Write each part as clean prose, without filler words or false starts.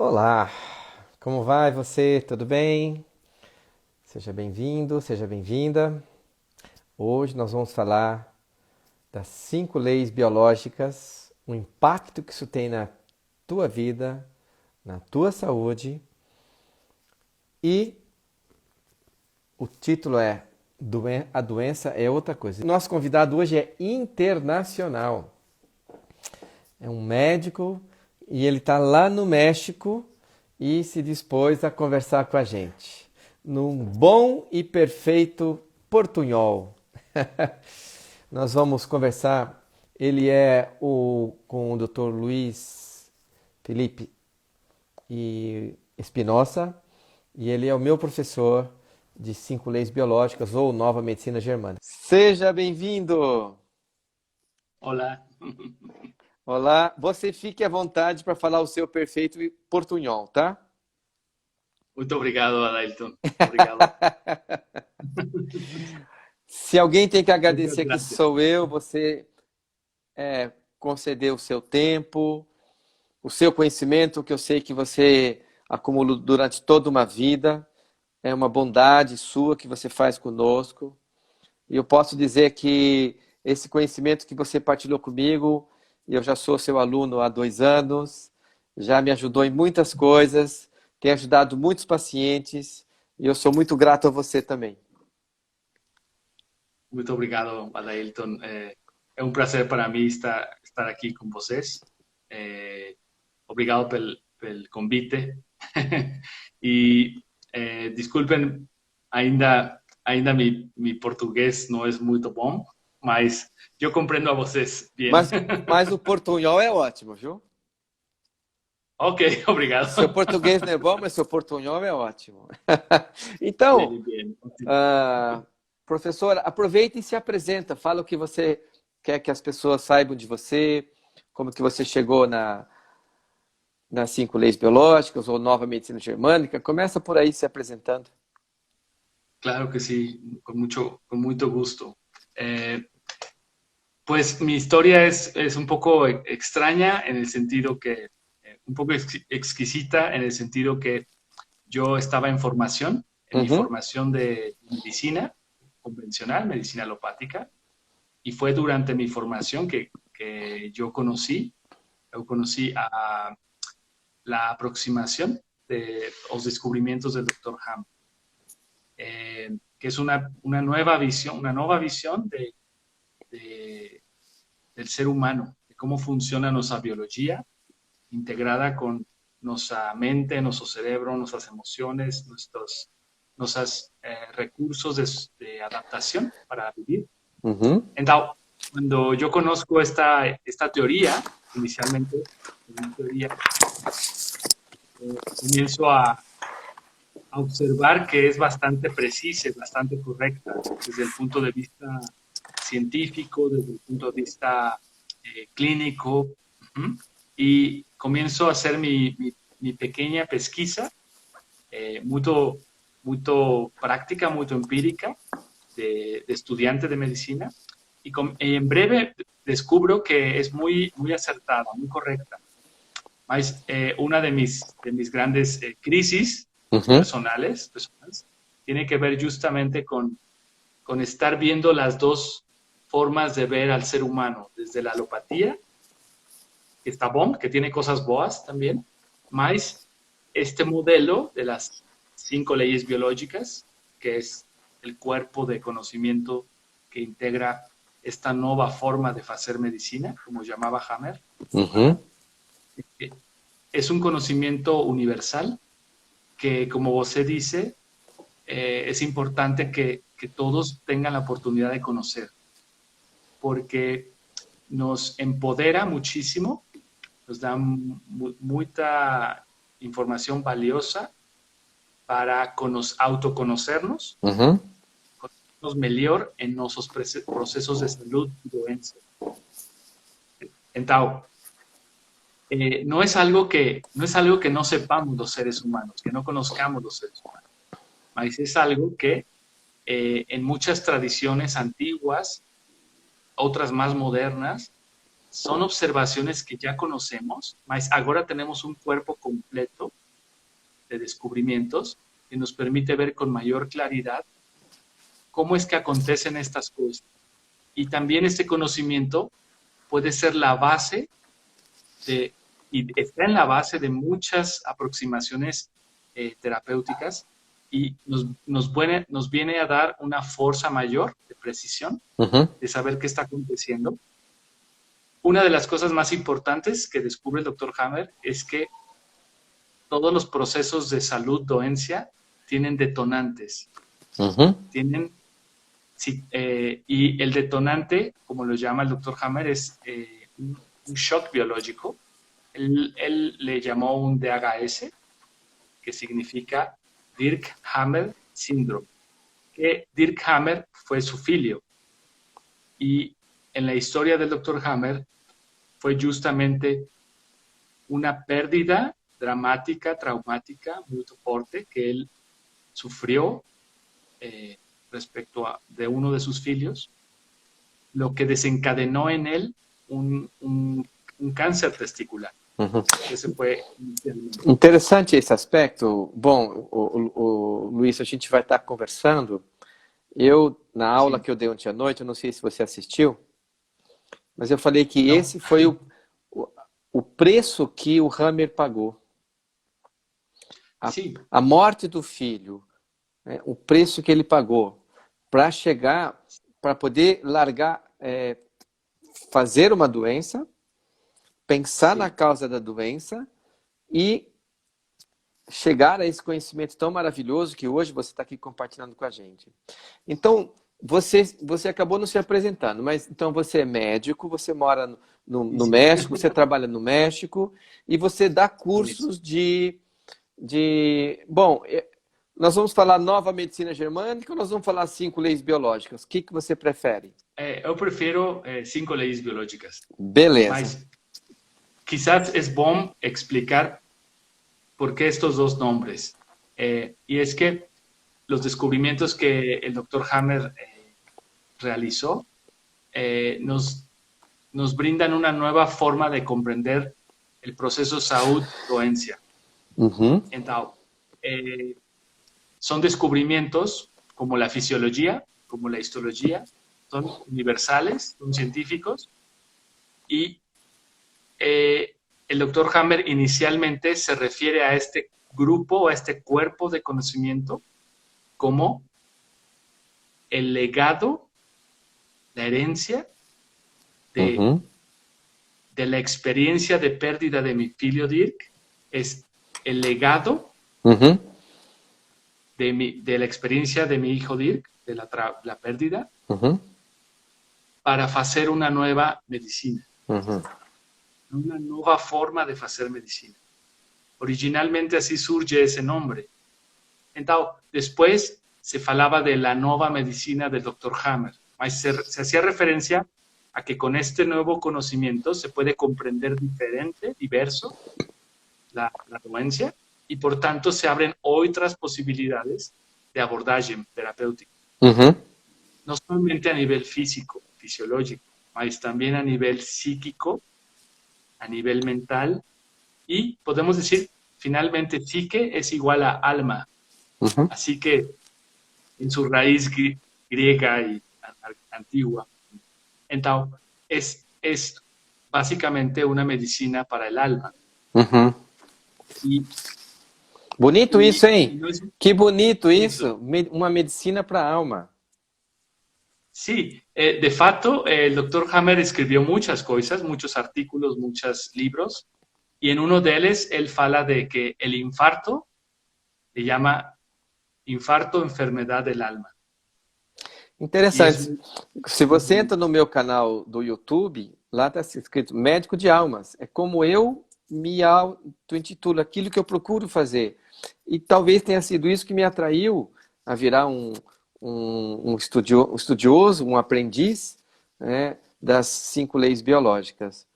Olá, como vai você? Tudo bem? Seja bem-vindo, seja bem-vinda. Hoje nós vamos falar das 5 leis biológicas, o impacto que isso tem na tua vida, na tua saúde e o título é A Doença é Outra Coisa. Nosso convidado hoje é internacional. É um médico e ele está lá no México e se dispôs a conversar com a gente, num bom e perfeito portunhol. Nós vamos conversar, ele é com o Dr. Luiz Felipe e Espinosa, e ele é o meu professor de 5 leis biológicas ou nova medicina germânica. Seja bem-vindo! Hola, Olá, você fique à vontade para falar o seu perfeito portunhol, tá? muito obrigado, Adailton. Obrigado. Se alguém tem que Muchas agradecer que gracias. sou eu, você conceder o seu tempo, o seu conhecimento, que eu sei que você acumulou durante toda uma vida. É uma bondade sua que você faz conosco. E eu posso dizer que esse conhecimento que você partilhou comigo, eu já sou seu aluno há 2 anos, já me ajudou em muitas coisas, tem ajudado muitos pacientes, e eu sou muito grato a você também. Muito obrigado, Adailton. É um prazer para mim estar aqui com vocês. Obrigado pelo convite. E desculpem, ainda mi português não é muito bom, mas eu compreendo a vocês bem. Mas o portunhol é ótimo, viu? Ok, obrigado. Seu português não é bom, mas seu portunhol é ótimo. Então, Bem, bem. ah, professora, aproveita e se apresenta. Fala o que você quer que as pessoas saibam de você, como que você chegou nas 5 leis biológicas ou nova medicina germânica. Começa por aí se apresentando. Claro que sí, con mucho gusto. Eh, Pues mi historia es un poco extraña en el sentido que, un poco exquisita en el sentido que yo estaba en mi Uhum. formación de medicina convencional, medicina alopática, y fue durante mi formación que yo conocí a la aproximación de los descubrimientos del doctor Ham, que es una nueva visión de del ser humano, de cómo funciona nuestra biología integrada con nuestra mente, nuestro cerebro, nuestras emociones, nuestros recursos de adaptación para vivir. Uhum. Entonces, cuando yo conozco esta teoría, inicialmente, una teoría, comienzo a observar que es bastante precisa, es bastante correcta desde el punto de vista científico, desde el punto de vista clínico, y comienzo a hacer mi pequeña pesquisa, muy práctica, muy empírica, de estudiante de medicina, y en breve descubro que es muy acertada, muy correcta. Mas, una de mis grandes crisis Uhum. personales tiene que ver justamente con estar viendo las dos formas de ver al ser humano, desde la alopatía, que está bon, que tiene cosas boas también, más este modelo de las 5 leyes biológicas, que es el cuerpo de conocimiento que integra esta nueva forma de hacer medicina, como llamaba Hammer. Uhum. Es un conocimiento universal que, como usted dice, es importante que todos tengan la oportunidad de conocer, porque nos empodera muchísimo, nos da mucha información valiosa para autoconocernos, Uhum. conocernos mejor en nuestros procesos de salud y doença. Entonces, no es algo que no sepamos los seres humanos, que no conozcamos los seres humanos, mas es algo que en muchas tradiciones antiguas, otras más modernas, son observaciones que ya conocemos, mas ahora tenemos un cuerpo completo de descubrimientos que nos permite ver con mayor claridad cómo es que acontecen estas cosas. Y también este conocimiento puede ser la base y está en la base de muchas aproximaciones terapéuticas y nos viene a dar una fuerza mayor de precisión, de saber qué está aconteciendo. Una de las cosas más importantes que descubre el Dr. Hammer es que todos los procesos de salud, doencia, tienen detonantes. Tienen, sí, y el detonante, como lo llama el Dr. Hammer, es un shock biológico. Él le llamó un DHS, que significa Dirk Hammer Syndrome, que Dirk Hammer fue su filio. Y en la historia del Dr. Hammer fue justamente una pérdida dramática, traumática, muy fuerte que él sufrió respecto de uno de sus filios, lo que desencadenó en él un cáncer testicular. Esse foi interessante esse aspecto. Bom, Luiz, a gente vai estar conversando. Eu, na aula que eu dei ontem à noite, eu não sei se você assistiu, mas eu falei que esse foi o preço que o Hammer pagou. A morte do filho, né, o preço que ele pagou para chegar, para poder largar, fazer uma doença, pensar na causa da doença e chegar a esse conhecimento tão maravilhoso que hoje você está aqui compartilhando com a gente. Então, você acabou não se apresentando, mas então você é médico, você mora no México, você trabalha no México e você dá cursos Bom, nós vamos falar nova medicina germânica ou nós vamos falar 5 leis biológicas? O que você prefere? Eu prefiro 5 leis biológicas. Beleza. Mas quizás es bom explicar por qué estos dos nombres. Y es que los descubrimientos que el Dr. Hammer realizó nos brindan una nueva forma de comprender el proceso salud-doencia. Entonces, son descubrimientos como la fisiología, como la histología, son universales, son científicos, y el Dr. Hammer inicialmente se refiere a este grupo, a este cuerpo de conocimiento, como el legado, la herencia de la experiencia de pérdida de mi filio Dirk, es el legado de la experiencia de mi hijo Dirk, de la pérdida, para hacer una nueva medicina. Una nueva forma de hacer medicina. Originalmente así surge ese nombre. Entonces, después se falaba de la nueva medicina del Dr. Hammer. Se hacía referencia a que con este nuevo conocimiento se puede comprender diferente, diverso, la doencia, y por tanto se abren otras posibilidades de abordaje terapéutico. No solamente a nivel físico, fisiológico, mas también a nivel psíquico, a nivel mental, y podemos decir, finalmente, psique es igual a alma. Así que, en su raíz griega y antigua. Entonces, es básicamente una medicina para el alma. Bonito isso, hein? Que bonito isso. Uma medicina para a alma. Sí, de facto, el Dr. Hammer escribió muchas cosas, muchos artículos, muchos libros, y en uno de ellos él fala de que el infarto le llama infarto enfermedad del alma. Interessante. Se você entra no meu canal do YouTube, lá está escrito Médico de Almas. É como eu me auto-intitulo, aquilo que eu procuro fazer. E talvez tenha sido isso que me atraiu a virar um estudioso, um aprendiz, né, das 5 leis biológicas.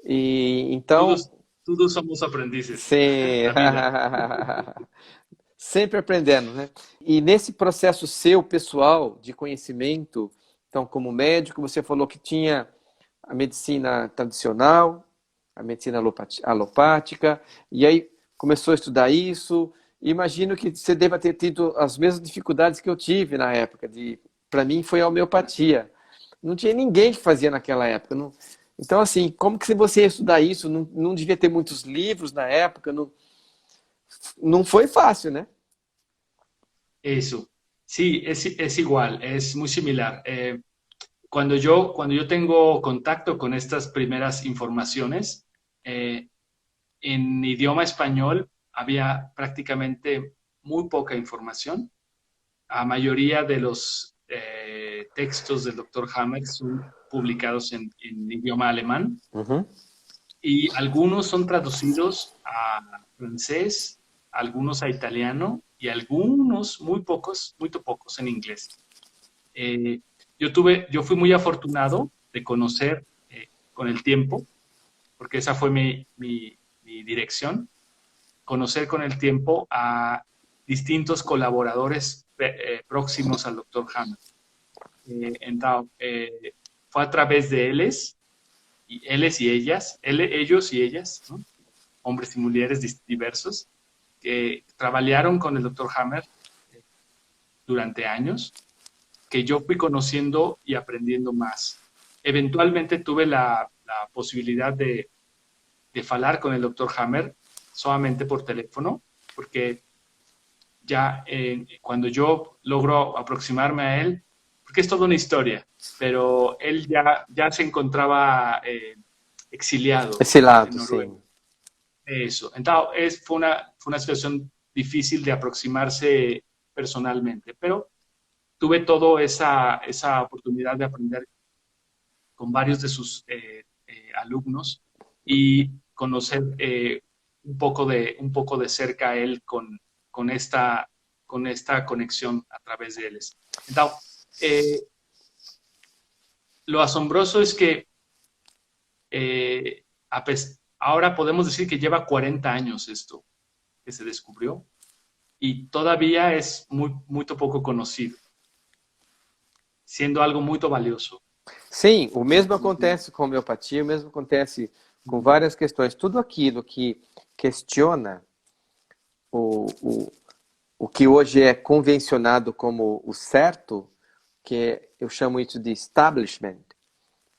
E então todos somos aprendizes. Sim. Sempre aprendendo, né? E nesse processo seu pessoal de conhecimento, então como médico, você falou que tinha a medicina tradicional, a medicina alopática, e aí começou a estudar isso, Imagino que você deva ter tido as mesmas dificuldades que eu tive na época. Para mim foi a homeopatia. Não tinha ninguém que fazia naquela época. Então, assim, como que você ia estudar isso? Não devia ter muitos livros na época. Não foi fácil, né? Eso. Sí, es igual, es muy similar. Cuando yo tengo contacto con estas primeras informaciones, eh, en idioma español había prácticamente muy poca información. La mayoría de los textos del doctor Hammer son publicados en idioma alemán Uhum. y algunos son traducidos a francés, algunos a italiano y algunos, muy pocos en inglés. Eh, yo fui muy afortunado de conocer con el tiempo, porque esa fue mi dirección, conocer con el tiempo a distintos colaboradores próximos al doctor Hammer. Fue a través de ellos y ellas, ellos y ellas, ¿no? Hombres y mujeres diversos, que trabajaron con el doctor Hammer durante años, que yo fui conociendo y aprendiendo más. Eventualmente tuve la posibilidad de hablar con el doctor Hammer solamente por teléfono, porque ya cuando yo logro aproximarme a él, porque es toda una historia, pero él ya se encontraba exiliado Esse en lado, Noruega. sim. Eso. Entonces fue una situación difícil de aproximarse personalmente, pero tuve toda esa oportunidad de aprender con varios de sus alumnos y conocer un poco de cerca a él con esta conexión a través de él. Entonces, lo asombroso es que eh, ahora podemos decir que lleva 40 años esto que se descubrió y todavía es muy poco conocido, siendo algo muy valioso. Sim, o mesmo acontece com a homeopatia, o mesmo acontece com várias questões. Tudo aquilo que questiona o, o, o que hoje é convencionado como o certo, eu chamo isso de establishment,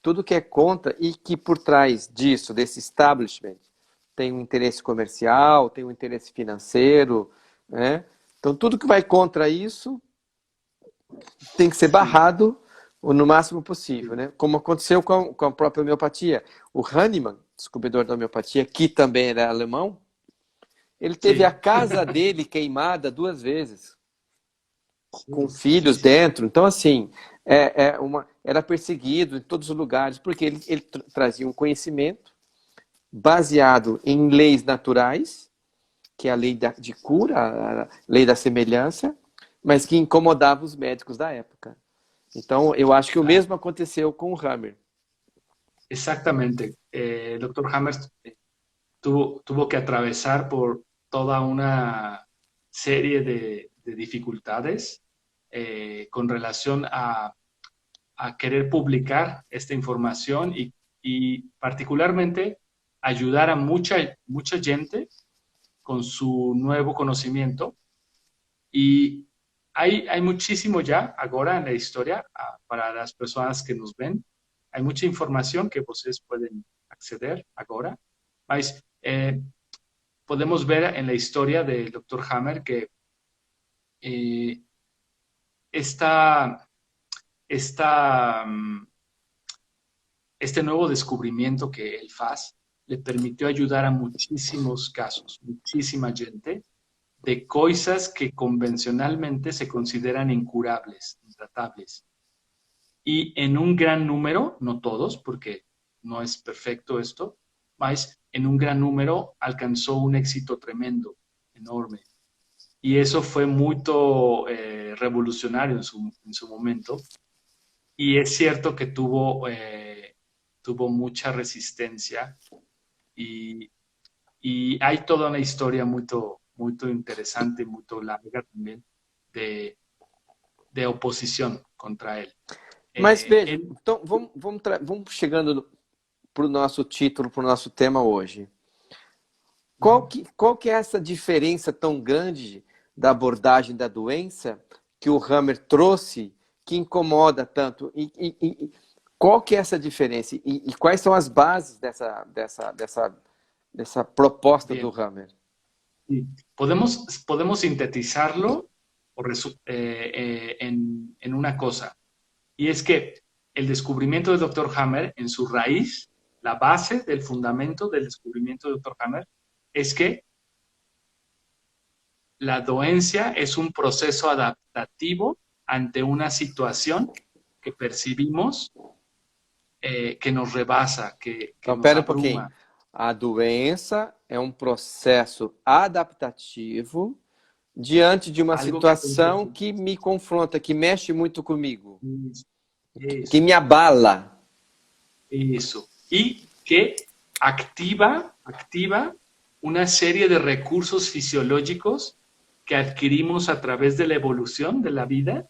tudo que é contra e que por trás disso, desse establishment, tem um interesse comercial, tem um interesse financeiro, né? Então, tudo que vai contra isso tem que ser barrado no máximo possível, né? Como aconteceu com a própria homeopatia. O Hahnemann, descobridor da homeopatia, que também era alemão, ele teve a Sí, casa dele queimada 2 vezes, com sí, sí, filhos sí, sí. dentro. Então, assim, era perseguido em todos os lugares, porque ele trazia um conhecimento baseado em leis naturais, que é a lei de cura, a lei da semelhança, mas que incomodava os médicos da época. Então, eu acho que o Claro. mesmo aconteceu com o Hammer. Exactamente. El doctor Hammer tuvo que atravesar por toda una serie de dificultades con relación a querer publicar esta información y particularmente ayudar a mucha gente con su nuevo conocimiento. Y hay muchísimo ya ahora en la historia para las personas que nos ven. Hay mucha información que ustedes pueden acceder ahora. Mas, podemos ver en la historia del Dr. Hammer que eh, esta, esta, este nuevo descubrimiento que él hace le permitió ayudar a muchísimos casos, muchísima gente, de cosas que convencionalmente se consideran incurables, intratables. Y en un gran número, no todos, porque no es perfecto esto, mas en un gran número alcanzó un éxito tremendo, enorme. Y eso fue muy revolucionario en su momento. Y es cierto que tuvo mucha resistencia y, y hay toda una historia muy interesante, muy larga también de oposición contra él. Mas veja, Él, então vamos chegando para o nosso título, para o nosso tema hoje. qual que é essa diferença tão grande da abordagem da doença que o Hammer trouxe que incomoda tanto? Qual que é essa diferença? E quais são as bases dessa proposta do Bien. Hammer? Sí. Podemos sintetizarlo en una cosa, y es que el descubrimiento del Dr. Hammer, en su raíz, la base del fundamento del descubrimiento del Dr. Hammer, es que la doencia es un proceso adaptativo ante una situación que percibimos que nos rebasa, que Então, nos pera um pouquinho. abruma. A doença é um processo adaptativo diante de uma Algo que situação acontece. que me confronta, que mexe muito comigo, que Eso, me abala. eso. Y que activa una serie de recursos fisiológicos que adquirimos a través de la evolución de la vida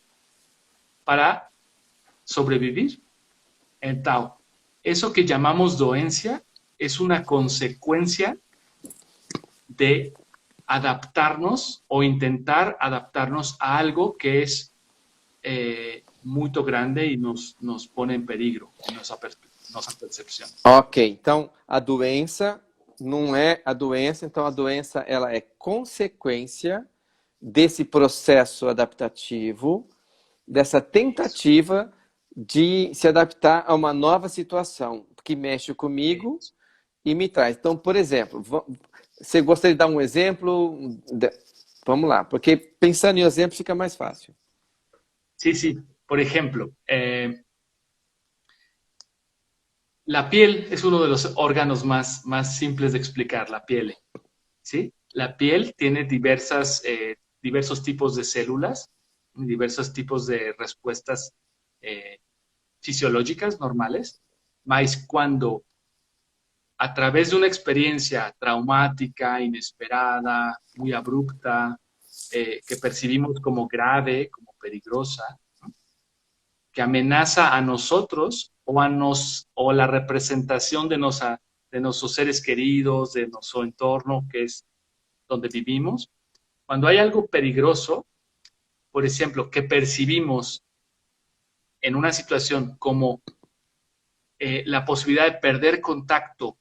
para sobrevivir. Entonces, eso que llamamos doencia es una consecuencia de adaptarnos o intentar adaptarnos a algo que es muy grande y nos pone en peligro en nuestra percepção. Ok, então a doença não é a doença, então a doença ela é consequência desse processo adaptativo, dessa tentativa de se adaptar a uma nova situação que mexe comigo e me traz. Então, por exemplo, você gostaria de dar um exemplo? Vamos lá, porque pensando em exemplo fica mais fácil. Sí, sí. Por ejemplo, la piel es uno de los órganos más simples de explicar, la piel. ¿Sí? La piel tiene diversos tipos de células, diversos tipos de respuestas fisiológicas normales, mas cuando a través de una experiencia traumática, inesperada, muy abrupta, que percibimos como grave, como peligrosa, ¿no? Que amenaza a nosotros o la representación de nuestros seres queridos, de nuestro entorno, que es donde vivimos. Cuando hay algo peligroso, por ejemplo, que percibimos en una situación como la posibilidad de perder contacto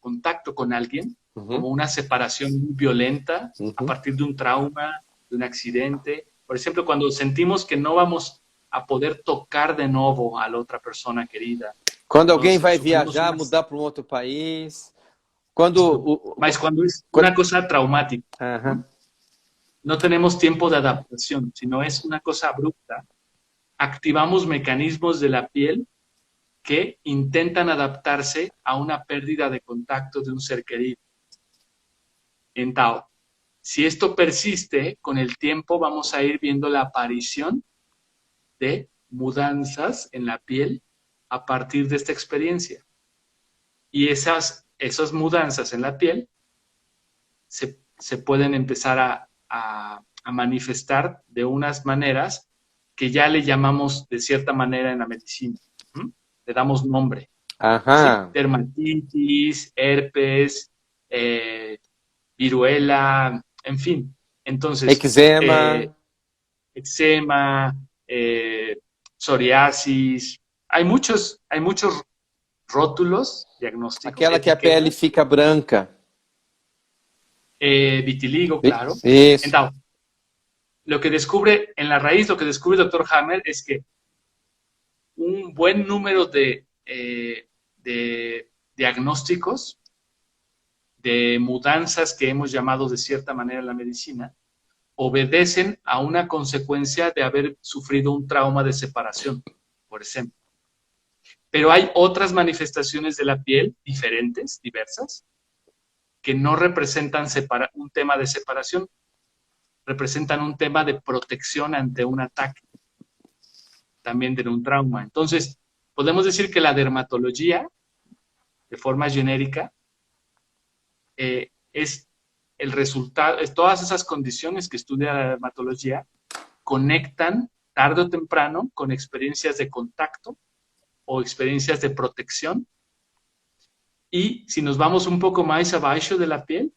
con alguien, como una separación violenta a partir de un trauma, de un accidente. Por ejemplo, cuando sentimos que no vamos a poder tocar de nuevo a la otra persona querida. Quando alguém vai viajar, mudar para um outro país. Mas cuando es una cosa traumática, Ajá. no tenemos tiempo de adaptación, sino es una cosa abrupta, activamos mecanismos de la piel que intentan adaptarse a una pérdida de contacto de un ser querido. Entonces, si esto persiste, con el tiempo vamos a ir viendo la aparición de mudanzas en la piel a partir de esta experiencia. Y esas mudanzas en la piel se pueden empezar a manifestar de unas maneras que ya le llamamos de cierta manera en la medicina. Le damos nombre. Ajá. ¿Sí? Dermatitis, herpes, viruela, en fin. Entonces, eczema, psoriasis. Hay muchos rótulos diagnósticos. Aquela que a pele fica branca. Vitiligo, claro. Isso. Entonces, en la raíz, lo que descubre el Dr. Hammer es que un buen número de diagnósticos, de mudanzas que hemos llamado de cierta manera en la medicina, obedecen a una consecuencia de haber sufrido un trauma de separación, por ejemplo. Pero hay otras manifestaciones de la piel diferentes, diversas, que no representan un tema de separación, representan un tema de protección ante un ataque, también de un trauma. Entonces, podemos decir que la dermatología, de forma genérica, es el resultado, todas esas condiciones que estudia la dermatología conectan tarde o temprano con experiencias de contacto o experiencias de protección. Y si nos vamos un poco más abajo de la piel,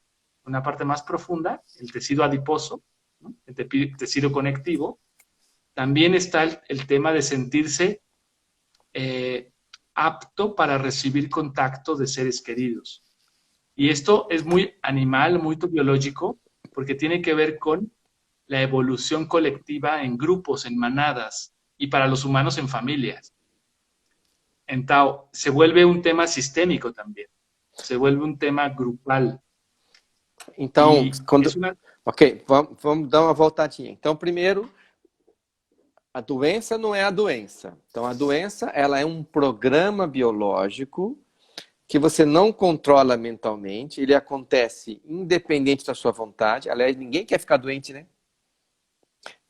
una parte más profunda, el tejido adiposo, ¿no? El tejido conectivo. También está el tema de sentirse apto para recibir contacto de seres queridos. Y esto es muy animal, muy biológico, porque tiene que ver con la evolución colectiva en grupos, en manadas, y para los humanos en familias. En Tao, se vuelve un tema sistémico también, se vuelve um tema grupal. Então, Es una... ok, vamos dar uma voltadinha. Então, primeiro, a doença não é a doença. Então, a doença, ela é um programa biológico que você não controla mentalmente, ele acontece independente da sua vontade. Aliás, ninguém quer ficar doente, né?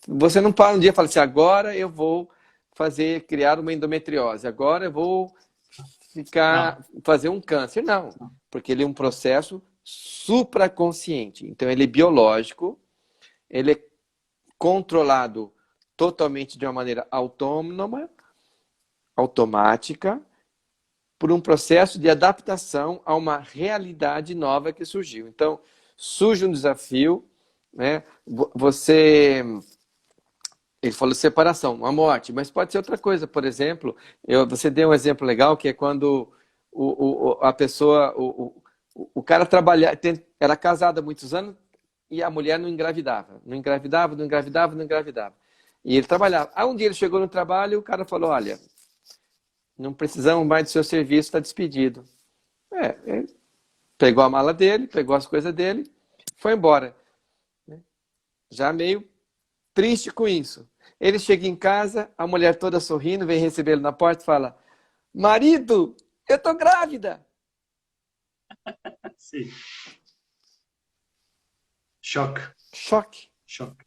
Você não para um dia e fala assim, agora eu vou criar uma endometriose, agora eu vou fazer um câncer. Não, porque ele é um processo supraconsciente. Então, ele é biológico, ele é controlado totalmente de uma maneira autônoma, automática, por um processo de adaptação a uma realidade nova que surgiu. Então, surge um desafio, né? Ele falou separação, uma morte, mas pode ser outra coisa. Por exemplo, você deu um exemplo legal, que é quando a pessoa, o cara era casado há muitos anos e a mulher não engravidava. Não engravidava, não engravidava, não engravidava. E ele trabalhava. Aí um dia ele chegou no trabalho e o cara falou, olha, não precisamos mais do seu serviço, está despedido. Ele pegou a mala dele, pegou as coisas dele, foi embora. Já meio triste com isso. Ele chega em casa, a mulher toda sorrindo, vem recebê-lo na porta e fala, marido, eu estou grávida. Sim. Choque. Choque. Choque.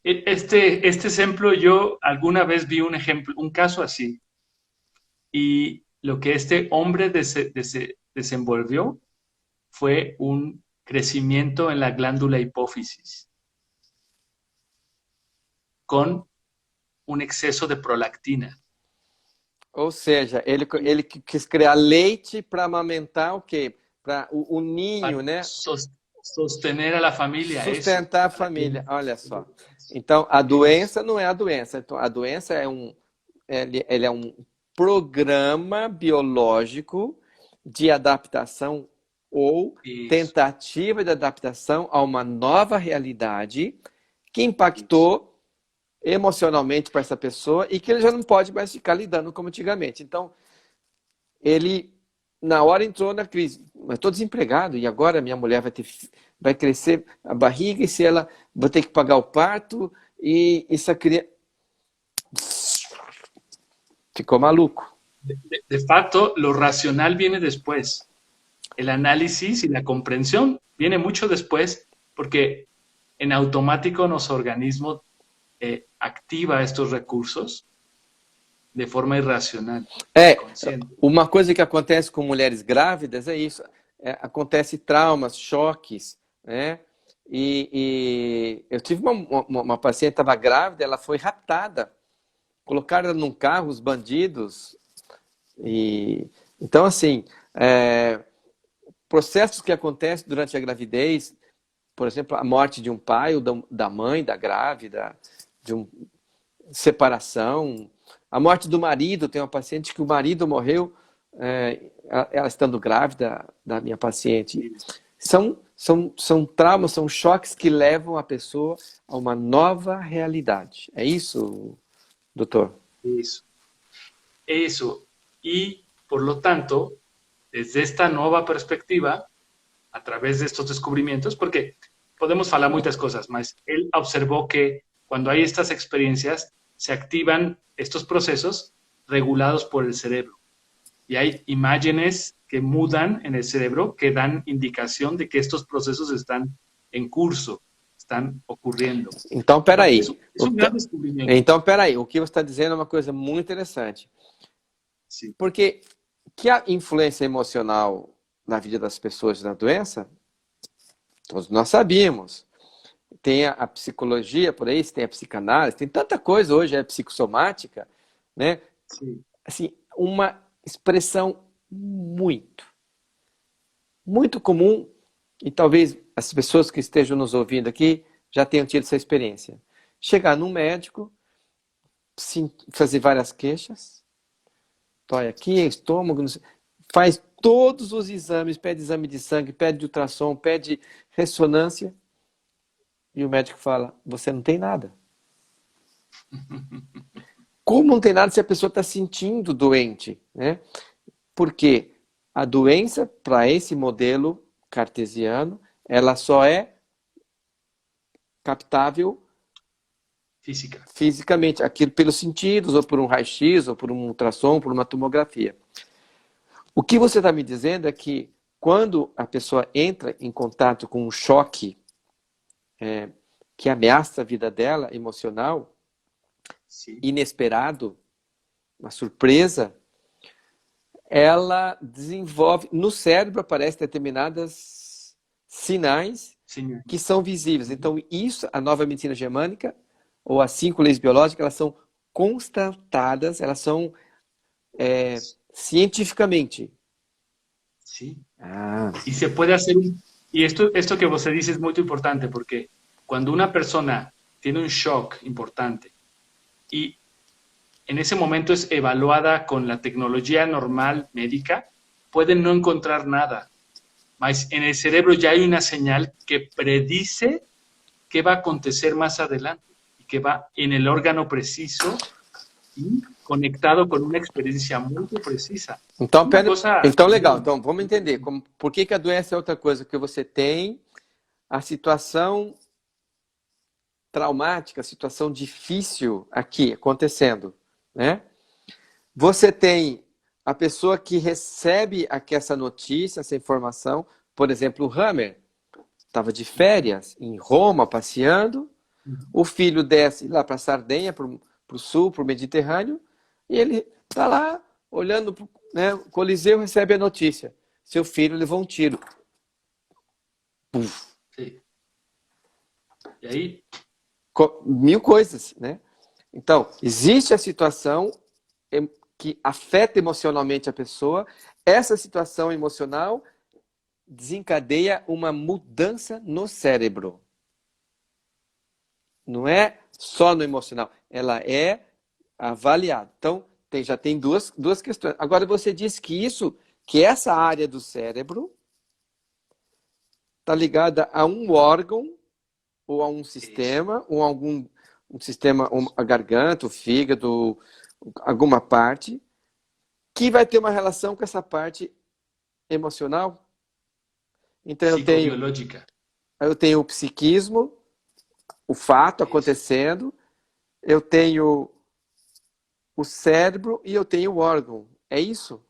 Este ejemplo, yo alguna vez vi un ejemplo, un caso así. Y lo que este hombre desenvolvió fue un crecimiento en la glándula hipófisis con un exceso de prolactina. Ou seja, ele quis criar leite para amamentar o quê? Para o ninho, né? Sostener a la família. Sustentar a família, olha só. Então, a doença não é a doença. Então, a doença ele é um programa biológico de adaptação ou tentativa de adaptação a uma nova realidade que impactou emocionalmente para essa pessoa e que ele já não pode mais ficar lidando como antigamente. Então, ele, na hora, entrou na crise. Mas estou desempregado e agora minha mulher vai crescer a barriga e se ela vai ter que pagar o parto e essa criança... Ficou maluco. De facto, lo racional viene después. El análisis y la comprensión viene mucho después porque en automático nuestro organismo activa estos recursos de forma irracional. Uma coisa que acontece com mulheres grávidas é isso. Acontece traumas, choques, né? E eu tive uma paciente que estava grávida, ela foi raptada. Colocaram ela num carro, os bandidos. Então, assim, processos que acontecem durante a gravidez, por exemplo, a morte de um pai ou da mãe, da grávida, separação, a morte do marido. Tem uma paciente que o marido morreu, ela estando grávida, da minha paciente. São traumas, são choques que levam a pessoa a uma nova realidade. É isso, doutor? Eso. Y, por lo tanto, desde esta nueva perspectiva, a través de estos descubrimientos, porque podemos hablar muchas cosas, mas él observó que cuando hay estas experiencias, se activan estos procesos regulados por el cerebro. Y hay imágenes que mudan en el cerebro que dan indicación de que estos procesos están en curso, están ocurriendo. Então, peraí. Então, peraí. O que você está dizendo é uma coisa muito interessante. Sim. Porque que a influência emocional na vida das pessoas na doença, todos nós sabíamos. Tem a psicologia por aí, tem a psicanálise, tem tanta coisa hoje, psicossomática, né? Sim. Assim, uma expressão muito comum e talvez as pessoas que estejam nos ouvindo aqui já tenham tido essa experiência. Chegar num médico, fazer várias queixas, dói aqui, estômago, não sei, faz todos os exames, pede exame de sangue, pede ultrassom, pede ressonância, e o médico fala, você não tem nada. Como não tem nada se a pessoa está sentindo doente, né? Porque a doença, para esse modelo cartesiano, ela só é captável fisicamente, aquilo pelos sentidos, ou por um raio-x, ou por um ultrassom, por uma tomografia. O que você está me dizendo é que quando a pessoa entra em contato com um choque que ameaça a vida dela, emocional, Sim. inesperado, uma surpresa, ela desenvolve, no cérebro aparecem determinados sinais Sim. que são visíveis. Então, isso, a nova medicina germânica, ou as 5 leis biológicas, elas são constatadas, elas são cientificamente. Sí. Ah. Y se puede hacer y esto que usted dice es muy importante porque cuando una persona tiene un shock importante y en ese momento es evaluada con la tecnología normal médica, pueden no encontrar nada. Mas en el cerebro ya hay una señal que predice qué va a acontecer más adelante y que va en el órgano preciso y conectado con una experiencia muy precisa. Então, então legal. Muy... Então, vamos entender. Por que a doença é outra coisa? Que você tem a situação traumática, a situação difícil aqui acontecendo, né? Você tem a pessoa que recebe aqui essa notícia, essa informação. Por exemplo, o Hammer estava de férias em Roma, passeando. O filho desce lá para a Sardenha, para o sul, para o Mediterrâneo, e ele está lá olhando, né, o Coliseu, recebe a notícia. Seu filho levou um tiro. Puf. Sim. E aí? Mil coisas, né? Então, existe a situação que afeta emocionalmente a pessoa. Essa situação emocional desencadeia uma mudança no cérebro. Não é só no emocional, ela é avaliada. Então, já tem duas questões. Agora, você disse que essa área do cérebro está ligada a um órgão ou a um sistema, ou a um sistema, a garganta, o fígado, alguma parte, que vai ter uma relação com essa parte emocional. Então, eu tenho o psiquismo, o fato acontecendo, eu tenho o cérebro e eu tenho o órgão. ¿É isso?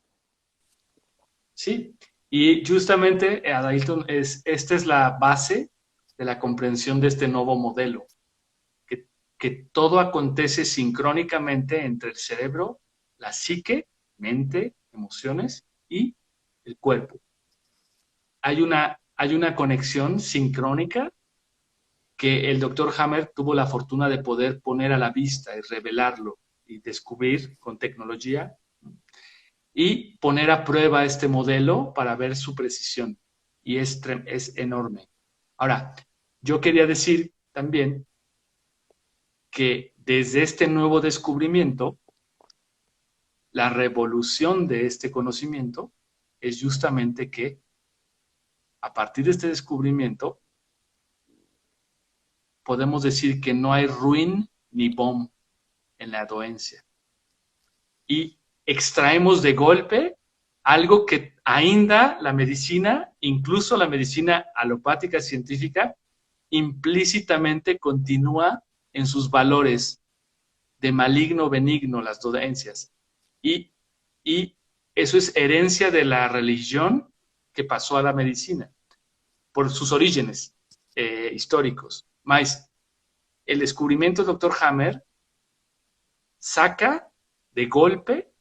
Sí, y justamente, Adailton, esta es la base de la comprensión de este nuevo modelo, que todo acontece sincrónicamente entre el cerebro, la psique, mente, emociones y el cuerpo. Hay una conexión sincrónica que el doctor Hammer tuvo la fortuna de poder poner a la vista y revelarlo y descubrir con tecnología y poner a prueba este modelo para ver su precisión. Y es enorme. Ahora, yo quería decir también que desde este nuevo descubrimiento, la revolución de este conocimiento es justamente que a partir de este descubrimiento podemos decir que no hay ruin ni bom en la doencia. Y extraemos de golpe algo que ainda la medicina, incluso la medicina alopática científica, implícitamente continúa en sus valores de maligno, benigno, las dolencias. Y eso es herencia de la religión que pasó a la medicina, por sus orígenes históricos. Mas el descubrimiento del Dr. Hammer saca de golpe,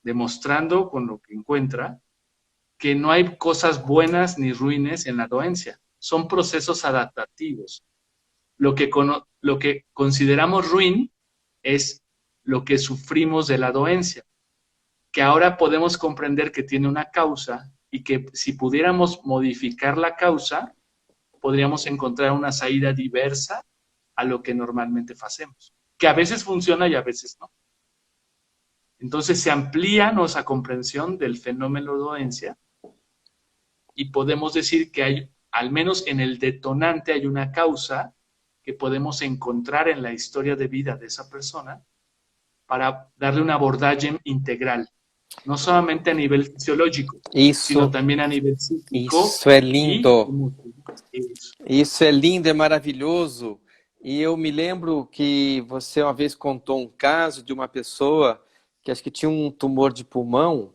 demostrando con lo que encuentra, que no hay cosas buenas ni ruines en la doencia. Son procesos adaptativos. Lo que consideramos ruin es lo que sufrimos de la doencia, que ahora podemos comprender que tiene una causa y que si pudiéramos modificar la causa, podríamos encontrar una salida diversa a lo que normalmente hacemos, que a veces funciona y a veces no. Entonces se amplía nuestra comprensión del fenómeno de doencia y podemos decir que hay, al menos en el detonante, hay una causa que podemos encontrar en la historia de vida de esa persona para darle un abordaje integral, no solamente a nivel fisiológico, sino también a nivel psíquico isso é y lindo. eso. Isso é lindo, é maravilhoso. E eu me lembro que você uma vez contou um caso de uma pessoa que acho que tinha um tumor de pulmão,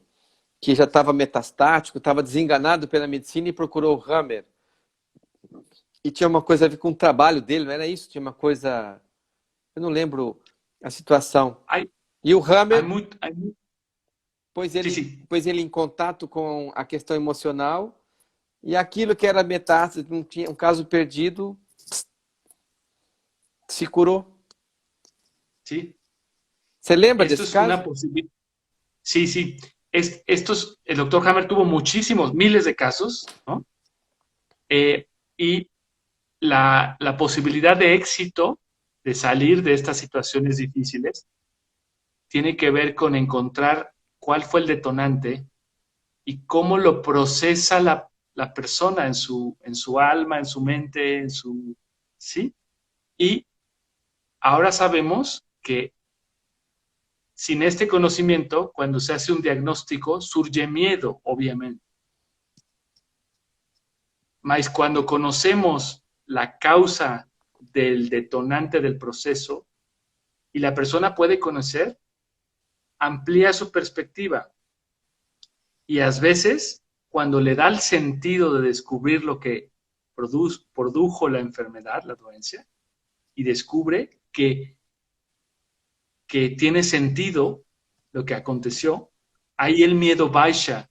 que já estava metastático, estava desenganado pela medicina e procurou o Hammer. E tinha uma coisa a ver com o trabalho dele, não era isso? Tinha uma coisa... Eu não lembro a situação. E o Hammer pôs ele em contato com a questão emocional e aquilo que era metástase, não tinha, um caso perdido, se curou. Sí. ¿Se lembra desse caso? Sí, sí. El doctor Hammer tuvo muchísimos, miles de casos, ¿no? Y la posibilidad de éxito de salir de estas situaciones difíciles tiene que ver con encontrar cuál fue el detonante y cómo lo procesa la persona en su alma, en su mente, ¿sí? Y ahora sabemos que sin este conocimiento, cuando se hace un diagnóstico, surge miedo, obviamente. Mas cuando conocemos la causa del detonante del proceso y la persona puede conocer, amplía su perspectiva. Y a veces, cuando le da el sentido de descubrir lo que produjo la enfermedad, la dolencia, y descubre que tiene sentido lo que aconteció, ahí el miedo baja.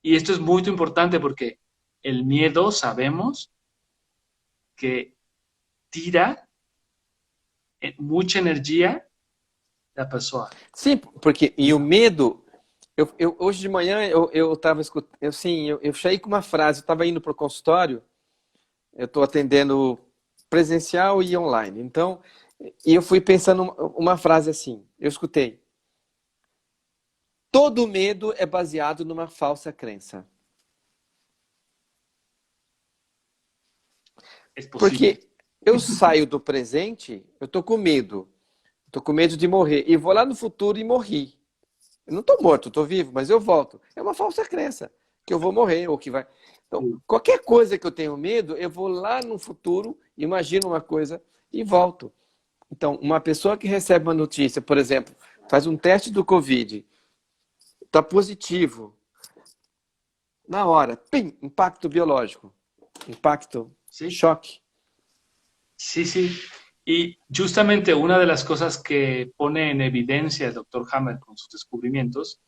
Y esto es muy importante porque el miedo sabemos que tira mucha energia da pessoa. Sim, porque e o medo... hoje de manhã eu estava escutando, eu cheguei com uma frase, eu estava indo para o consultório, eu estou atendendo presencial e online, então, e eu fui pensando uma frase assim, eu escutei: todo medo é baseado numa falsa crença. Porque eu saio do presente, eu tô com medo de morrer, e vou lá no futuro e morri. Eu não estou morto, estou vivo, mas eu volto. É uma falsa crença, que eu vou morrer, ou que vai... Então, qualquer coisa que eu tenho medo, eu vou lá no futuro, imagino uma coisa e volto. Então, uma pessoa que recebe uma notícia, por exemplo, faz um teste do Covid, está positivo, na hora, pim, impacto biológico, impacto, choque. Sí, sí. Y justamente una de las cosas que pone en evidencia el doctor Hammer con sus descubrimientos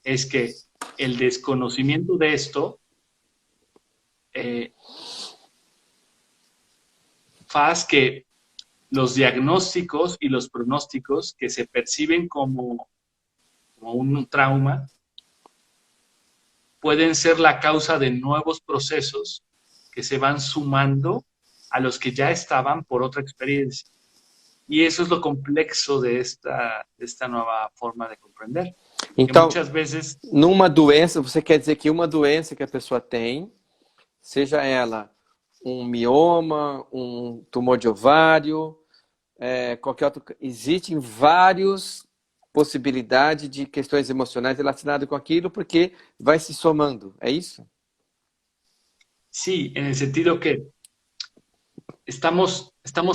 es que el desconocimiento de esto hace que los diagnósticos y los pronósticos que se perciben como un trauma pueden ser la causa de nuevos procesos que se van sumando a los que ya estaban por otra experiencia. Y eso es lo complexo de esta nueva forma de compreender. Então, muitas vezes... numa doença, você quer dizer que uma doença que a pessoa tem, seja ela um mioma, um tumor de ovário, qualquer outro, existem várias possibilidades de questões emocionais relacionadas com aquilo, porque vai se somando, é isso? Sí, en el sentido que estamos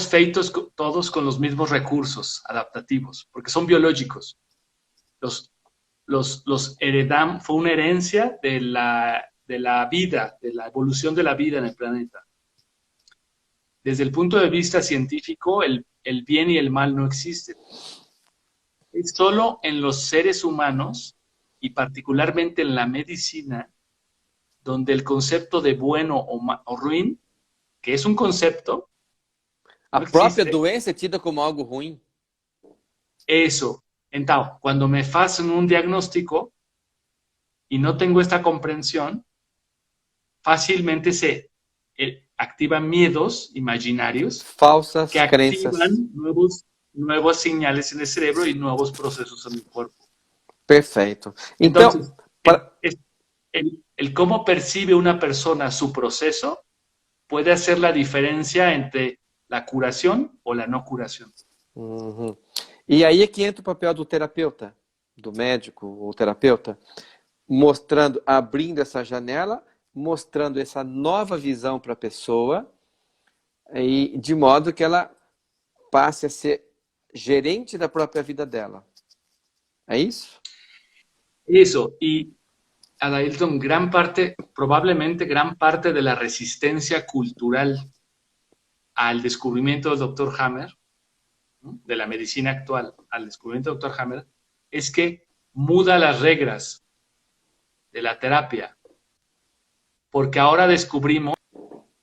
feitos todos con los mismos recursos adaptativos, porque son biológicos. Los heredamos, fue una herencia de la vida, de la evolución de la vida en el planeta. Desde el punto de vista científico, el bien y el mal no existen. Es solo en los seres humanos, y particularmente en la medicina, donde el concepto de bueno o ruim, que es un concepto... A própria doença é tida como algo ruim. Eso. Entonces, cuando me hacen un diagnóstico, y no tengo esta comprensión, fácilmente se activan miedos imaginarios Falsas que crenças. activan nuevas señales en el cerebro y nuevos procesos en el cuerpo. Perfeito. Então, Entonces, para... el cómo percibe una persona su proceso puede hacer la diferencia entre la curación o la no curación. Uhum. E aí é que entra o papel do terapeuta, do médico ou terapeuta, mostrando, abrindo essa janela, mostrando essa nova visão para a pessoa, e de modo que ela passe a ser gerente da própria vida dela. É isso? Eso, y Adailton, probablemente gran parte de la resistencia cultural al descubrimiento del Dr. Hammer, ¿no?, de la medicina actual al descubrimiento del Dr. Hammer, es que muda las reglas de la terapia, porque ahora descubrimos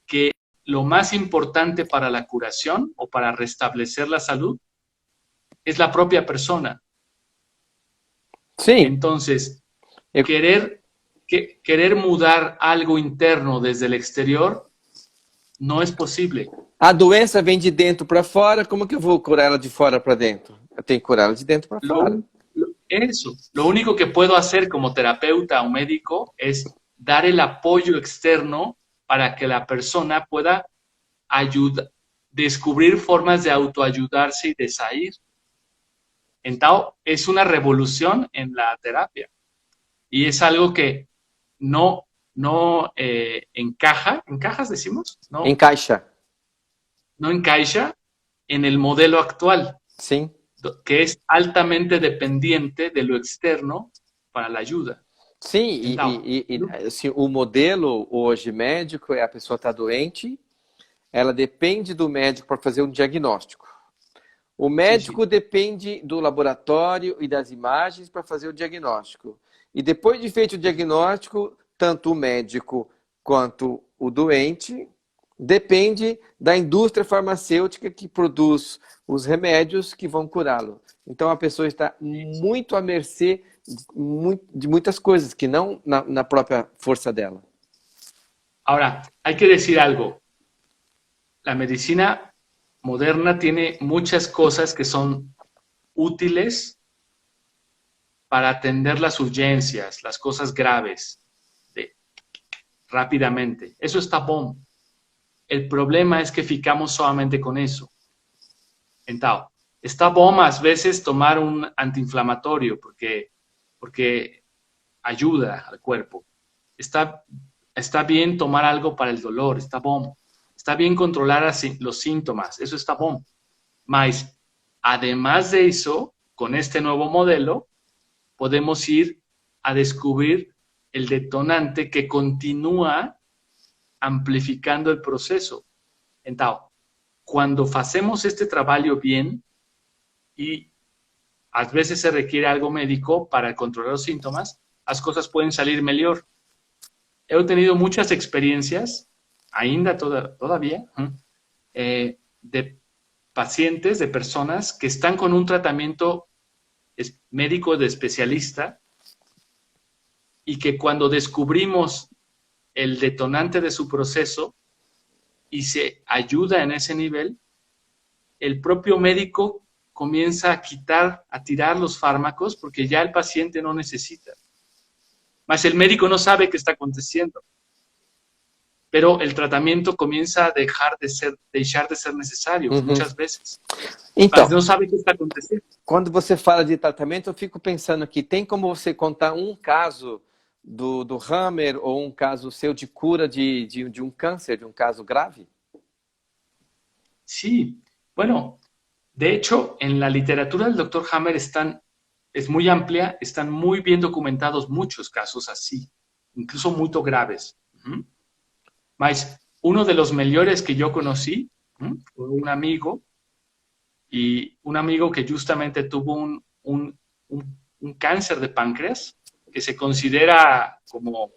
que lo más importante para la curación o para restablecer la salud es la propia persona. Sim. Entonces, querer mudar algo interno desde el exterior no es posible. A doença vem de dentro para fora, como que eu vou curar ela de fora para dentro? Eu tenho que curar ela de dentro para fora. Lo único que puedo hacer como terapeuta o médico es dar el apoyo externo para que la persona pueda descubrir formas de autoayudarse y de salir. Entonces, es una revolución en la terapia. Y es algo que no ¿encajas decimos? No, Encaixa. no encaixa en el modelo actual, Sim. que es altamente dependiente de lo externo para la ayuda. Sim, Então, assim, o modelo hoje médico é a pessoa está doente, ela depende do médico para fazer um diagnóstico. O médico depende do laboratório e das imagens para fazer o diagnóstico. E depois de feito o diagnóstico, tanto o médico quanto o doente depende da indústria farmacêutica que produz os remédios que vão curá-lo. Então a pessoa está muito à mercê de muitas coisas, que não na própria força dela. Ahora, hay que decir algo. La medicina moderna tiene muchas cosas que son útiles para atender las urgencias, las cosas graves, rápidamente. Eso está bom. El problema es que ficamos solamente con eso. Entonces, está bom a veces tomar un antiinflamatorio porque ayuda al cuerpo. Está bien tomar algo para el dolor, está bom. Está bien controlar los síntomas, eso está bom. Mas, además de eso, con este nuevo modelo, podemos ir a descubrir el detonante que continúa amplificando el proceso. Entonces, cuando hacemos este trabajo bien, y a veces se requiere algo médico para controlar los síntomas, las cosas pueden salir mejor. He tenido muchas experiencias, ainda todavía, de pacientes, de personas que están con un tratamiento médico de especialista y que cuando descubrimos el detonante de su proceso y se ayuda en ese nivel, el propio médico comienza a tirar los fármacos porque ya el paciente no necesita. Mas el médico no sabe qué está aconteciendo. Pero el tratamiento comienza a dejar de ser necesario muchas veces. Então, mas não sabe o que está acontecendo. Quando você fala de tratamento, eu fico pensando aqui, tem como você contar um caso do Hammer ou um caso seu de cura de um câncer, de um caso grave? Sí, bueno, de hecho, en la literatura del Dr. Hammer es muy amplia, están muy bien documentados muchos casos así, incluso muy graves. Mas uno de los mejores que yo conocí fue un amigo que justamente tuvo un cáncer de páncreas que se considera como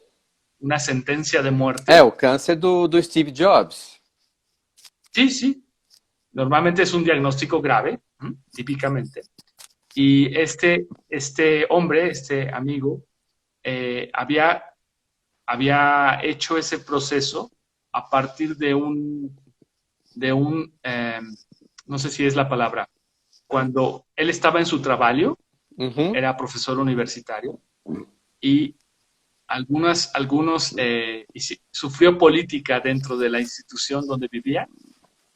una sentencia de muerte. É, o câncer do Steve Jobs. Sí, sí. Normalmente es un diagnóstico grave, típicamente. Y este hombre, este amigo, había hecho ese proceso a partir no sé si es la palabra, cuando él estaba en su trabajo, Uhum. era profesor universitario, y sufrió política dentro de la institución donde vivía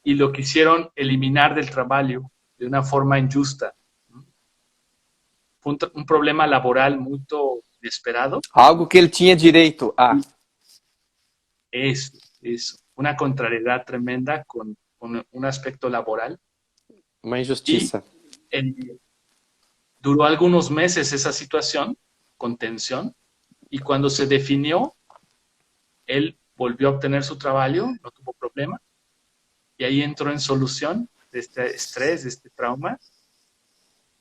y lo quisieron eliminar del trabajo de una forma injusta. Fue un problema laboral muy inesperado. Algo que ele tinha direito a. Es una contrariedad tremenda con un aspecto laboral. Uma Y injustiça. duró algunos meses esa situación con tensión, y cuando se definió, él volvió a obtener su trabajo, no tuvo problema, y ahí entró en solución de este estrés, de este trauma,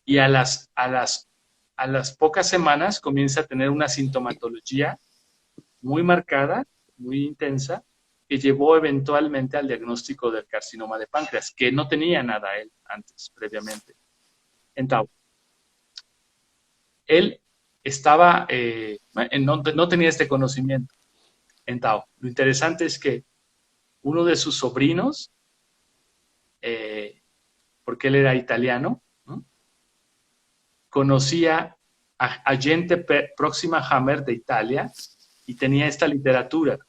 y a las pocas semanas comienza a tener una sintomatología muy marcada, muy intensa, que llevó eventualmente al diagnóstico del carcinoma de páncreas, que no tenía nada él antes, previamente. Entonces, él estaba, no tenía este conocimiento. Entonces, lo interesante es que uno de sus sobrinos, porque él era italiano, ¿no?, conocía a gente próxima a Hammer de Italia y tenía esta literatura.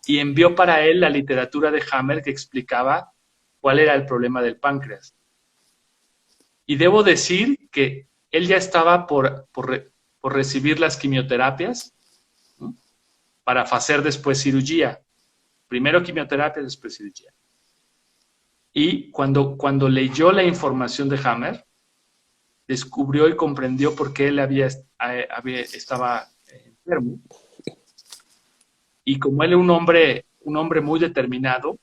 Y envió para él la literatura de Hammer que explicaba cuál era el problema del páncreas. Y debo decir que él ya estaba por recibir las quimioterapias, ¿no?, para hacer después cirugía. Primero quimioterapia, después cirugía. Y cuando leyó la información de Hammer, descubrió y comprendió por qué él estaba enfermo. Y como él era un hombre muy determinado,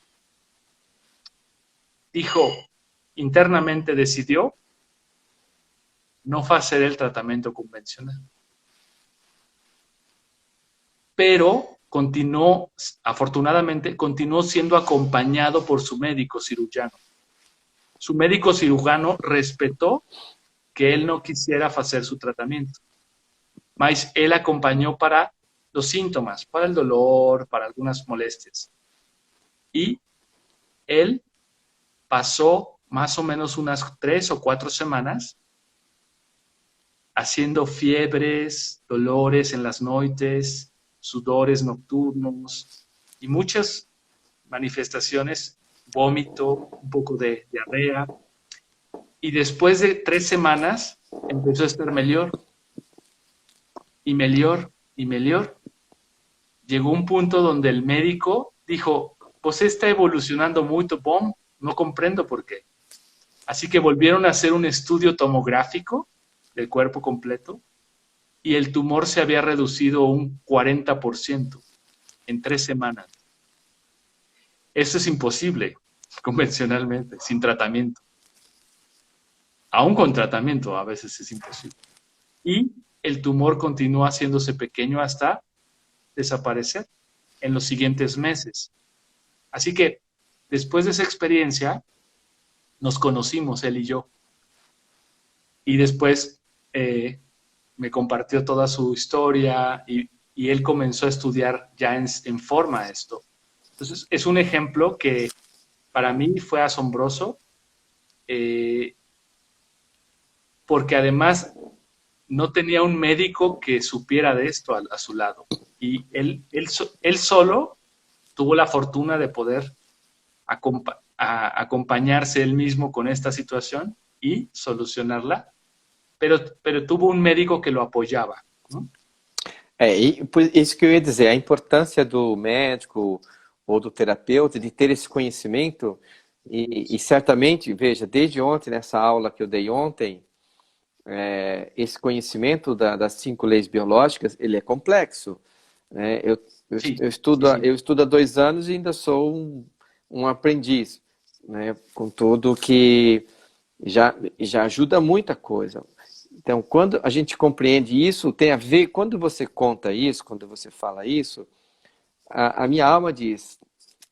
internamente decidió no hacer el tratamiento convencional. Pero afortunadamente, continuó siendo acompañado por su médico cirujano. Su médico cirujano respetó que él no quisiera hacer su tratamiento, mas él acompañó para los síntomas, para el dolor, para algunas molestias. Y él pasó más o menos unas 3 o 4 semanas haciendo fiebres, dolores en las noches, sudores nocturnos y muchas manifestaciones, vómito, un poco de diarrea. Y después de 3 semanas empezó a estar mejor y mejor y mejor. Llegó un punto donde el médico dijo: pues está evolucionando mucho, bom, no comprendo por qué. Así que volvieron a hacer un estudio tomográfico del cuerpo completo y el tumor se había reducido un 40% en 3 semanas. Eso es imposible convencionalmente, sin tratamiento. Aún con tratamiento a veces es imposible. Y el tumor continúa haciéndose pequeño hasta desaparecer en los siguientes meses. Así que después de esa experiencia nos conocimos, él y yo. Y después me compartió toda su historia y él comenzó a estudiar ya en forma esto. Entonces, es un ejemplo que para mí fue asombroso, porque además no tenía un médico que supiera de esto a su lado. Y él solo tuvo la fortuna de poder acompañarse él mismo con esta situación y solucionarla, pero tuvo um médico que lo apoiava. E por isso que eu ia dizer, a importância do médico ou do terapeuta de ter esse conhecimento e certamente, veja, desde ontem, nessa aula que eu dei ontem, esse conhecimento das 5 leis biológicas, ele é complexo. Né? Eu estudo há 2 anos e ainda sou um aprendiz, né? Contudo que já ajuda muita coisa. Então, quando a gente compreende isso, tem a ver, quando você conta isso, quando você fala isso, a minha alma diz,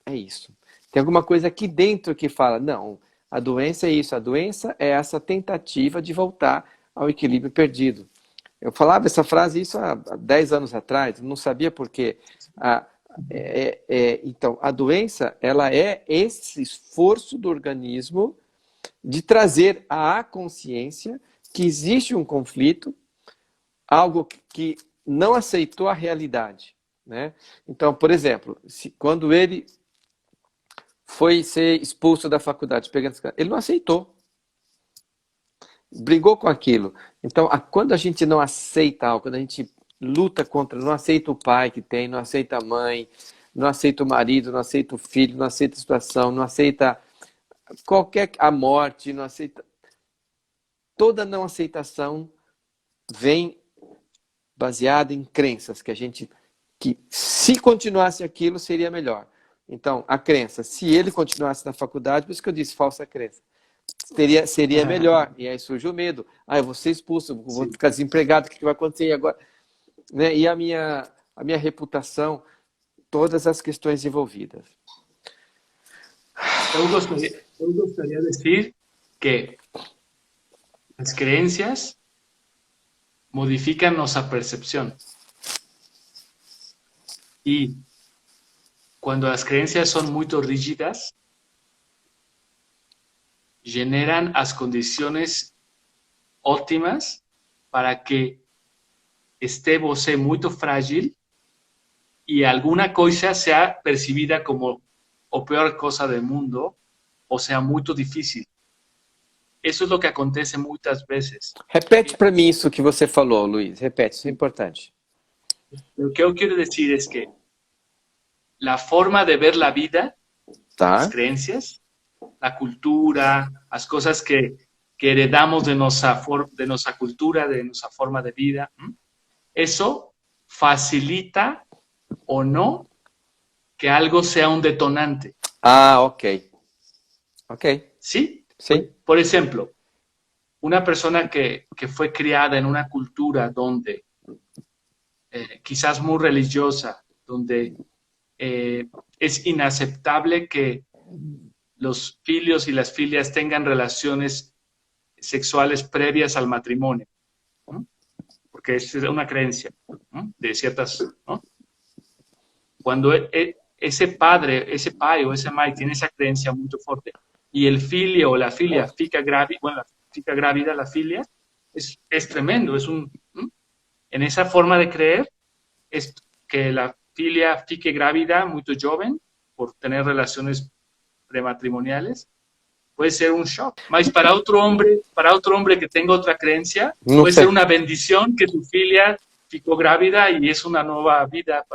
é isso. Tem alguma coisa aqui dentro que fala, não, a doença é isso, a doença é essa tentativa de voltar ao equilíbrio perdido. Eu falava essa frase isso há 10 anos atrás, não sabia por quê. A, então, a doença, ela é esse esforço do organismo de trazer à consciência que existe um conflito, algo que não aceitou a realidade, né? Então, por exemplo, quando ele foi ser expulso da faculdade, ele não aceitou, brigou com aquilo. Então, quando a gente não aceita algo, quando a gente luta contra, não aceita o pai que tem, não aceita a mãe, não aceita o marido, não aceita o filho, não aceita a situação, não aceita a morte, não aceita. Toda não aceitação vem baseada em crenças que se continuasse aquilo seria melhor. Então, a crença, se ele continuasse na faculdade, por isso que eu disse falsa crença, seria melhor. E aí surge o medo. Eu vou ser expulso, vou ficar desempregado, o que vai acontecer agora? Né? E a minha reputação, todas as questões envolvidas. Eu gostaria de dizer que as creencias modifican nuestra percepción. Y cuando las creencias son muy rígidas, generan las condiciones óptimas para que esté você muy frágil y alguna cosa sea percibida como la peor cosa del mundo o sea muy difícil. Isso é o que acontece muitas vezes. Repete para mim isso que você falou, Luiz. Repete, isso é importante. O que eu quero dizer é que a forma de ver a vida, as crenças, a cultura, as coisas que heredamos de nossa cultura, de nossa forma de vida, isso facilita ou não que algo seja um detonante. Ok. Ok. ¿Sí? Sí. Por ejemplo, una persona que fue criada en una cultura donde quizás muy religiosa, donde es inaceptable que los filios y las filias tengan relaciones sexuales previas al matrimonio, ¿no? Porque es una creencia, ¿no? De ciertas, ¿no? Cuando ese padre o esa madre tiene esa creencia muy fuerte y el filio o la filia fica grávida, la filia, es tremendo. En esa forma de creer, es que la filia fique grávida muy joven por tener relaciones prematrimoniales, puede ser un shock. Mas para otro hombre que tenga otra creencia, puede ser una bendición que tu filia ficou grávida e é uma nova vida.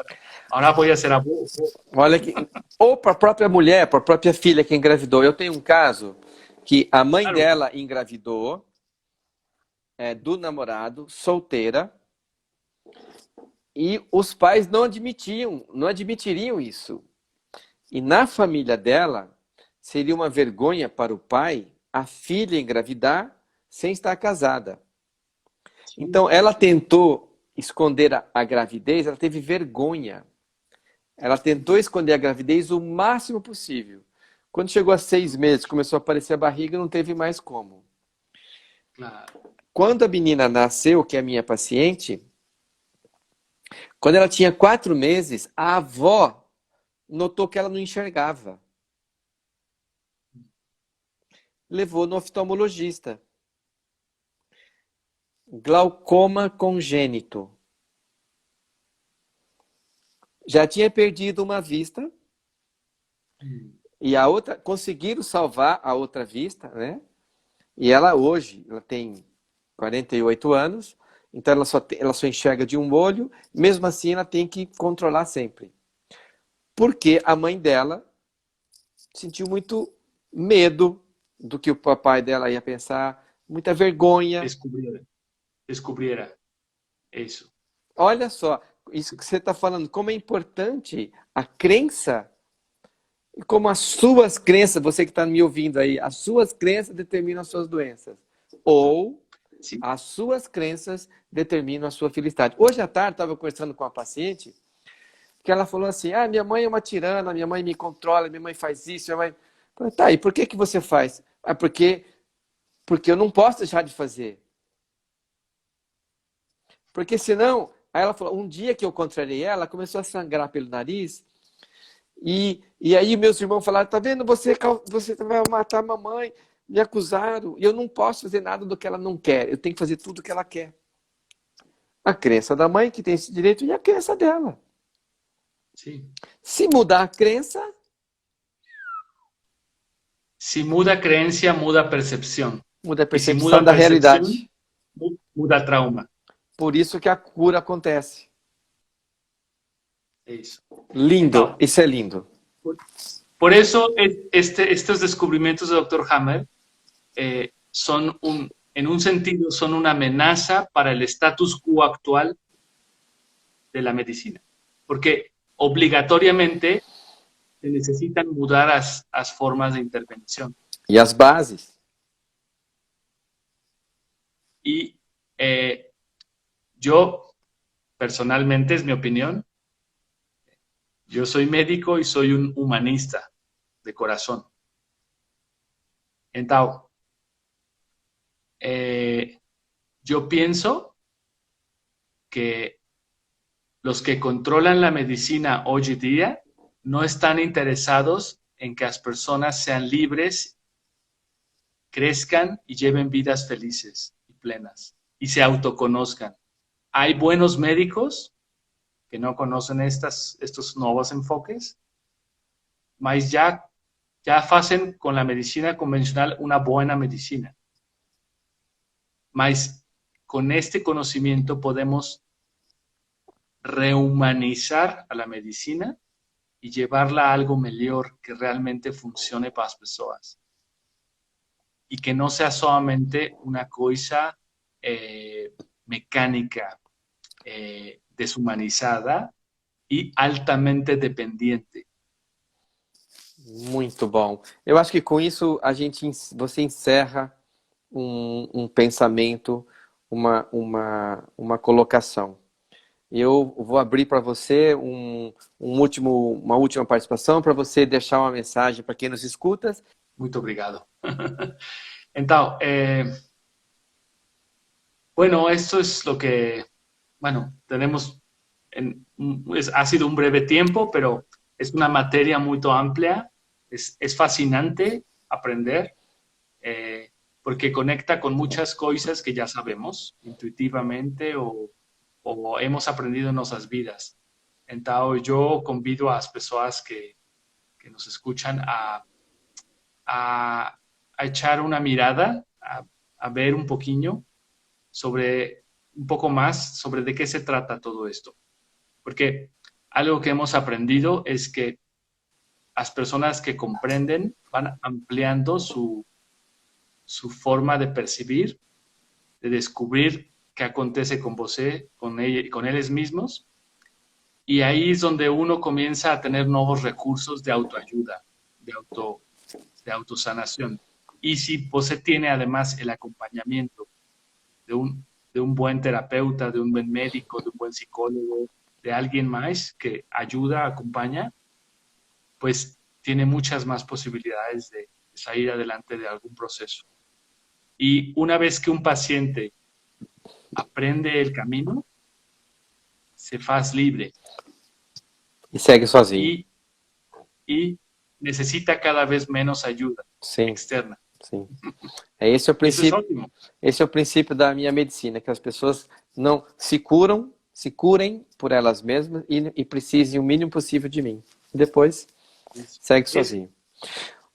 Agora vou ser avô. Olha aqui. Ou para a própria mulher, para a própria filha que engravidou. Eu tenho um caso que a mãe dela engravidou do namorado, solteira, e os pais não admitiriam isso. E na família dela, seria uma vergonha para o pai a filha engravidar sem estar casada. Então, ela tentou esconder a gravidez, ela teve vergonha. Ela tentou esconder a gravidez o máximo possível. Quando chegou a 6 meses, começou a aparecer a barriga, não teve mais como. Claro. Quando a menina nasceu, que é a minha paciente, quando ela tinha 4 meses, a avó notou que ela não enxergava. Levou no oftalmologista. Glaucoma congênito. Já tinha perdido uma vista e a outra, conseguiram salvar a outra vista, né? E ela hoje, ela tem 48 anos, então ela só enxerga de um olho, mesmo assim ela tem que controlar sempre. Porque a mãe dela sentiu muito medo do que o papai dela ia pensar, muita vergonha. Descobriera isso. Olha só, isso que você está falando, como é importante a crença, e como as suas crenças, você que está me ouvindo aí, as suas crenças determinam as suas doenças. Ou Sim. As suas crenças determinam a sua felicidade. Hoje à tarde, estava conversando com uma paciente, que ela falou assim, minha mãe é uma tirana, minha mãe me controla, minha mãe faz isso, minha mãe... Falei, tá, e por que você faz? Porque eu não posso deixar de fazer. Porque senão, aí ela falou, um dia que eu contrariei ela, começou a sangrar pelo nariz, e aí meus irmãos falaram, tá vendo, você vai matar a mamãe, me acusaram, e eu não posso fazer nada do que ela não quer, eu tenho que fazer tudo o que ela quer. A crença da mãe que tem esse direito e a crença dela. Sí. Se mudar a crença, Si muda creencia, muda percepción. muda a Y si percepção muda da percepción, realidade. muda trauma. Por isso que a cura acontece. Eso. Lindo, isso é lindo. Por eso estos descubrimientos de Dr. Hammer son en un sentido, son una amenaza para el status quo actual de la medicina. Porque obligatoriamente se necesitan mudar las formas de intervención. E as bases? Y yo, personalmente, es mi opinión, yo soy médico y soy un humanista de corazón. Entonces, yo pienso que los que controlan la medicina hoy en día no están interesados en que las personas sean libres, crezcan y lleven vidas felices y plenas y se autoconozcan. Hay buenos médicos que no conocen estos nuevos enfoques, mas ya hacen con la medicina convencional una buena medicina. Mas con este conocimiento podemos rehumanizar a la medicina y llevarla a algo mejor que realmente funcione para las personas. Y que no sea solamente una cosa mecánica, deshumanizada e altamente dependente. Muito bom. Eu acho que com isso você encerra um pensamento, uma colocação. Eu vou abrir para você uma última participação para você deixar uma mensagem para quem nos escuta. Muito obrigado. Entonces, bueno, esto es lo que, bueno, tenemos, ha sido un breve tiempo, pero es una materia muy amplia, es fascinante aprender, porque conecta con muchas cosas que ya sabemos intuitivamente o hemos aprendido en nuestras vidas. Entonces, yo convido a las personas que nos escuchan a echar una mirada, a ver un poquillo un poco más sobre de qué se trata todo esto. Porque algo que hemos aprendido es que las personas que comprenden van ampliando su forma de percibir, de descubrir qué acontece con con ellos mismos, y ahí es donde uno comienza a tener nuevos recursos de autoayuda, de autosanación. Y si usted tiene además el acompañamiento de un buen terapeuta, de un buen médico, de un buen psicólogo, de alguien más que ayuda, acompaña, pues tiene muchas más posibilidades de salir adelante de algún proceso. Y una vez que un paciente aprende el camino, se hace libre. E segue sozinho. Y necesita cada vez menos ayuda externa. Sim. Esse é o princípio. Isso é esse é o princípio da minha medicina, que as pessoas não se curem por elas mesmas e precisem o mínimo possível de mim. Depois, segue sozinho.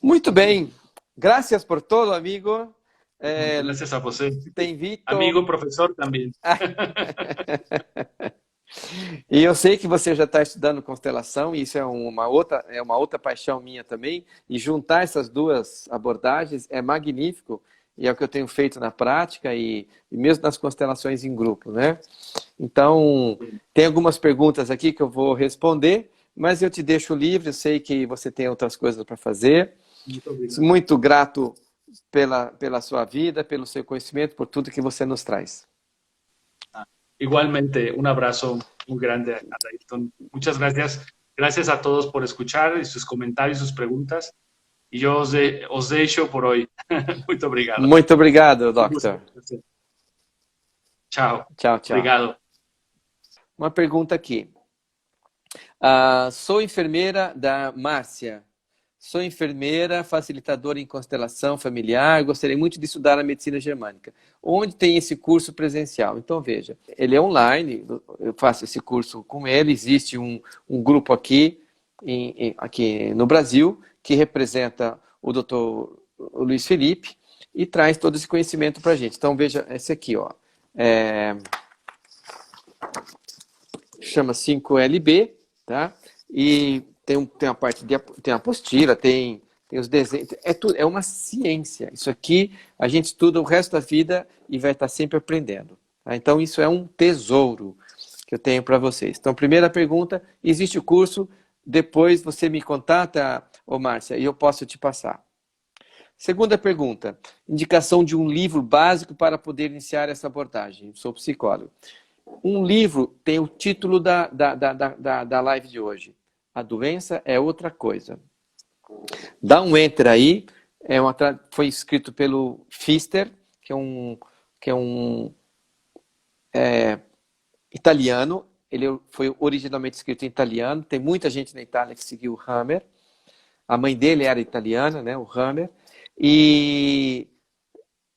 Muito bem. Gracias por todo, amigo. Gracias a você. Te invito... Amigo, professor também. E eu sei que você já está estudando constelação, e isso é uma outra paixão minha também, e juntar essas duas abordagens é magnífico, e é o que eu tenho feito na prática, e mesmo nas constelações em grupo, né? Então, tem algumas perguntas aqui que eu vou responder, mas eu te deixo livre, eu sei que você tem outras coisas para fazer. Muito grato pela sua vida, pelo seu conhecimento, por tudo que você nos traz. Igualmente, un abrazo muy grande a Ayrton. Muchas gracias. Gracias a todos por escuchar y sus comentarios, sus preguntas. Y yo os dejo por hoy. Muito obrigado. Muito obrigado, doctor. Tchau. Tchau, tchau. Obrigado. uma pergunta aqui. Sou enfermeira da Márcia. Sou enfermeira, facilitadora em constelação familiar. Gostaria muito de estudar a medicina germânica. Onde tem esse curso presencial? Então, veja, ele é online. Eu faço esse curso com ele. Existe um grupo aqui no Brasil que representa o Dr. Luiz Felipe e traz todo esse conhecimento para a gente. Então, veja esse aqui, ó. Chama 5LB, tá? E tem a parte tem a apostila, tem os desenhos, é uma ciência. Isso aqui a gente estuda o resto da vida e vai estar sempre aprendendo. Tá? Então, isso é um tesouro que eu tenho para vocês. Então, primeira pergunta, existe o curso, depois você me contata, Márcia, e eu posso te passar. Segunda pergunta, indicação de um livro básico para poder iniciar essa abordagem. Sou psicólogo. Um livro tem o título da live de hoje. A doença é outra coisa. Dá um enter aí. Foi escrito pelo Pfister, que é um italiano. Ele foi originalmente escrito em italiano. Tem muita gente na Itália que seguiu o Hammer. A mãe dele era italiana, né, o Hammer.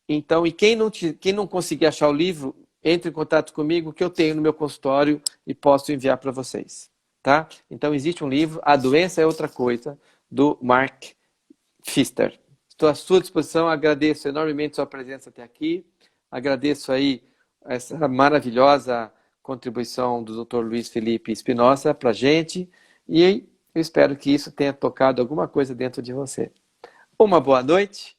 Então, quem não conseguir achar o livro, entre em contato comigo, que eu tenho no meu consultório e posso enviar para vocês. Tá? Então, existe um livro, A Doença é Outra Coisa, do Mark Pfister. Estou à sua disposição, agradeço enormemente sua presença até aqui, agradeço aí essa maravilhosa contribuição do Dr. Luiz Felipe Espinosa para a gente, e eu espero que isso tenha tocado alguma coisa dentro de você. Uma boa noite